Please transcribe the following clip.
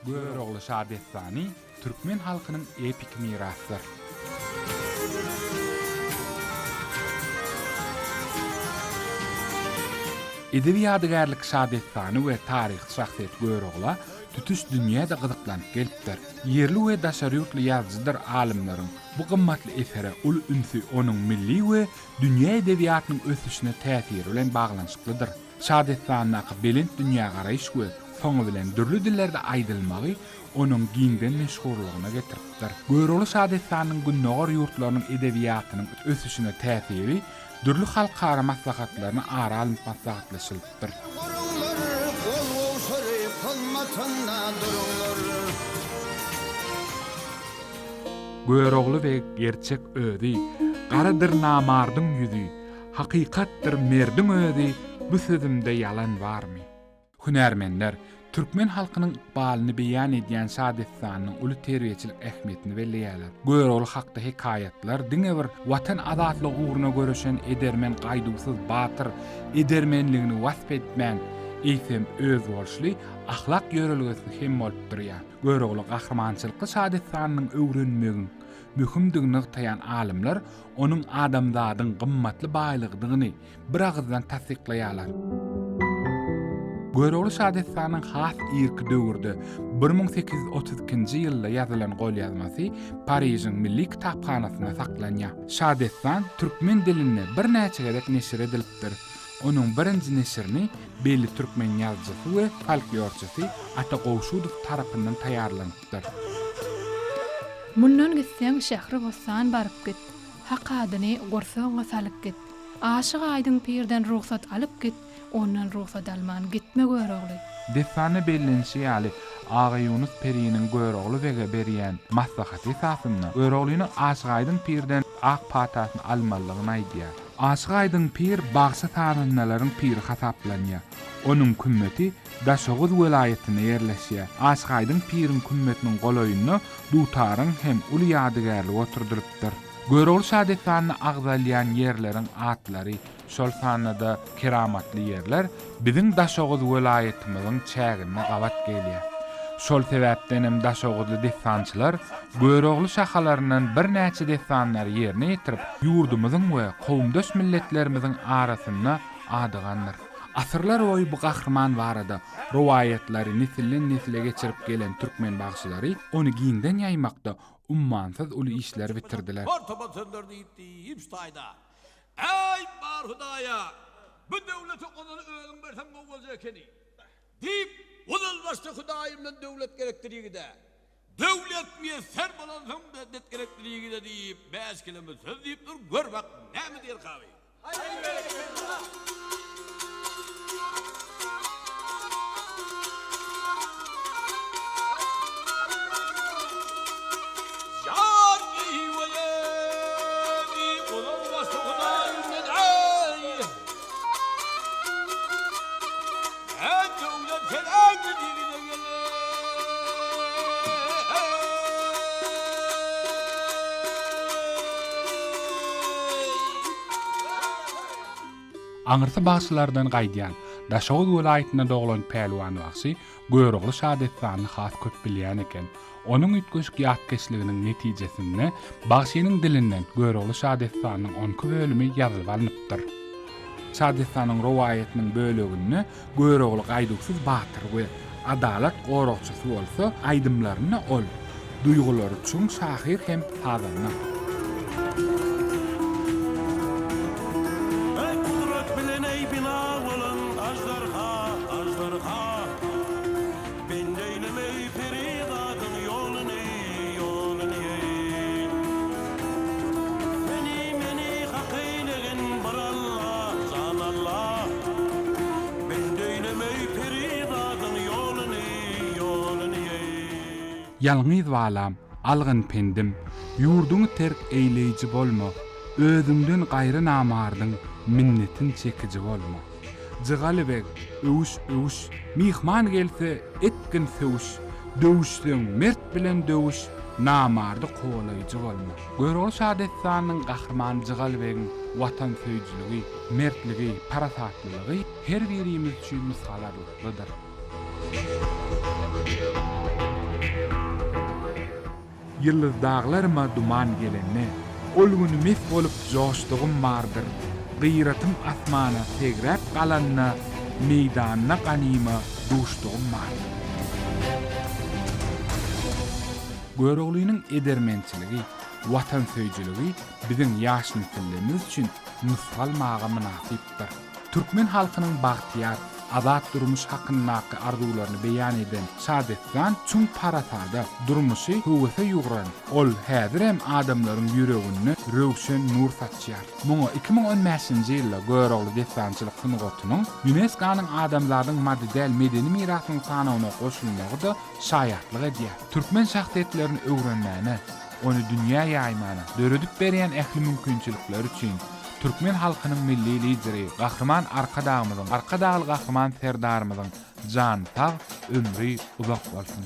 Göreroğlu Şadestani Türkmen halkının epik mirasıdır. Edebi ýadygarlyk Şadestany we taryhy şahsyet Göreroğla tütüş dünýäde gyzyklanıp gelipdir. Yerli we daşary ýurtly ýazgyjylar alimlaryň bu gymmatly esere ul ünsü onuň milli we dünýä edebiýatynyň ösüşine täsiri bilen baglanyşyklydyr. Şadestanyň belent dünýä garaýyş we soňy bilen dürli dillerde aýdylmagy onuň giňden meşhurlygyna getiripdir. Göreroğlu Şadestanyň günnäger ýurtlarynyň edebiýatynyň ösüşine täsiri dürli halkara maslahatlaryny ara alyp maslahatlaşylypdyr. Göreroğlu we gerçek özi, garadyr namardyň ýüzi, hakykatdyr merdiň özi, bu sözümde yalan barmy? Hünärmenler Türkmen halkynyň ykbalyny beýan edýän Şadestanyň uly terbiýeçilik ähmiýetini belleýärler. Göreroğlu hakda hekayatlar diňe bir watan azatlygy uğruna göreşen edermen gaýdusyz batyr, edermenligini wasp etmän eýsem öz bolşly ahlak ýörelgesi hem bolup durýar. Göreroğlu gahrmançylyky Şadestanyň öwrenmegin mühimdigini taýan alimler onuň adamzadyň gymmatly baýlygyny bir agzdan tasdiklaýarlar. Göreroğlu Şadestanyň has irki döwürde 1832-nji ýylda ýazylan golýazmasy Parijiň Milli Kitapxanasyna saklanýar. Şadestan türkmen dilinde bir näçe gerek neşir edilipdir. Onuň birinji neşirini belli türkmen ýazgysy we folklorçysy Ata Gowşudow tarapyndan taýýarlanypdyr. Mundan gitseň şähri bossan baryp git. Hak adyny gorsoňa salyp git. Aşyk aýdyň pirden ruhsat alyp git. Ondan ruhsat alman gitme Göreroğlu. Defane bellenşi ýaly Ağa Yunus Peri'nin Göreroğlu wege berýän maslahaty esasynda Göreroğlunyň aşyk aýdyň pirden ak patasyny almalygyny aýdýar. Aşyk aýdyň pir bagşy tanrynalaryň piri hasaplanýar. Onuň kümmeti Daşoğuz welaýatyna ýerleşýär. Aşyk aýdyň piriň kümmetiniň golaýyny dutaryň hem uly ýadygarlygy oturdurypdyr. Göreroğlu Şadestanyny agzalýan ýerleriň atlary şol sanada keramatly ýerler biziň Daşoğuz welaýatymyzyň çägine gawat gelýär. Şol sebäpden hem Daşoğuzly destançylar Göreroğlu şahalaryndan bir näçe destanlary ýerine ýetirip ýurdumyzyň we kowmdaş milletlerimiziň arasyna adygandyr. Asyrlar boyu bu gahrman barada rowayatlary nesilden nesile geçirip gelen türkmen bagşylary ony giňden ýaymakda ummansyz uly işler bitirdiler. Ey bar Hudaýa, bu döwleti onuň öňüň bersen bolsa ekeni. Dip, onul başda Hudaýymdan döwlet gerekdirýigide. Döwlet meýser bolansaň döwlet gerekdirýigide diýip, bäş kelime söz diýip dur, gör bak, näme diýer gawy. Aňyrsa bagşylardan gaýdýan Daşoğuz welaýatyna doglan pälwan wagty Göreroğlu Şadestanyny has köp bilýän eken. Onuň üýtgeşik ýatkeşliginiň netijesinde bagşynyň dilinden Göreroğlu Şadestanynyň 10 bölümi ýazylyp alınıpdyr. Şadestanyň rowayatynyň bölегini Göreroğlu gaýdusyz batyr we adalat gorokçysy bolsa aýdymlaryny ol. Duýgulary üçin şahyr hem hazırna. Yalňyz balam, algyn pendim, ýurduňy terk eýleýiji bolma, özüňden gaýry namardyň minnetin çekiji bolma. Jygalybek, övüş, mihman gelse etkin söwüş, döwüşden mert bilen döwüş, namardy gowalaýjy bolma. Göreroğlu Şadestanyň gahrman Jygalbegiň watan söýjüligi, mertligi, parasatlygy her birimiz üçin misalarlydyr. yıldızdağlarıma duman gelenne, ol günü mes bolup joşdugum bardyr. Gıyratım asmana tegrep galanna, meydanna qanima duşdugum bardyr. Göreglüğünün edermençiligi, watan söýjüligi biziň ýaş nesillerimiz üçin mysal maga münasipdir. Türkmen halkynyň bagtyar, azat durmuş hakyndaky arzularyny beýan eden Saadetjan çuň parasada durmuşy höwese ýuguran. Ol häzir hem adamlaryň ýüregine röwşen nur saçýar. Muňa 2015-nji ýylda Göregli Destançylyk Synagotunyň UNESCO-nyň adamlaryň maddi medeni mirasynyň sanawyna goşulmagy da şaýatlyk edýär. Türkmen şahsiýetlerini öwrenmäne, onu dünýä ýaýmana döredip berýän ähli mümkinçilikler üçin Türkmen halkynyň milli lideri, gahrman arkadaşymyzyň, arkadaşly gahrman serdarymyzyň jan sag ömri uzak bolsun.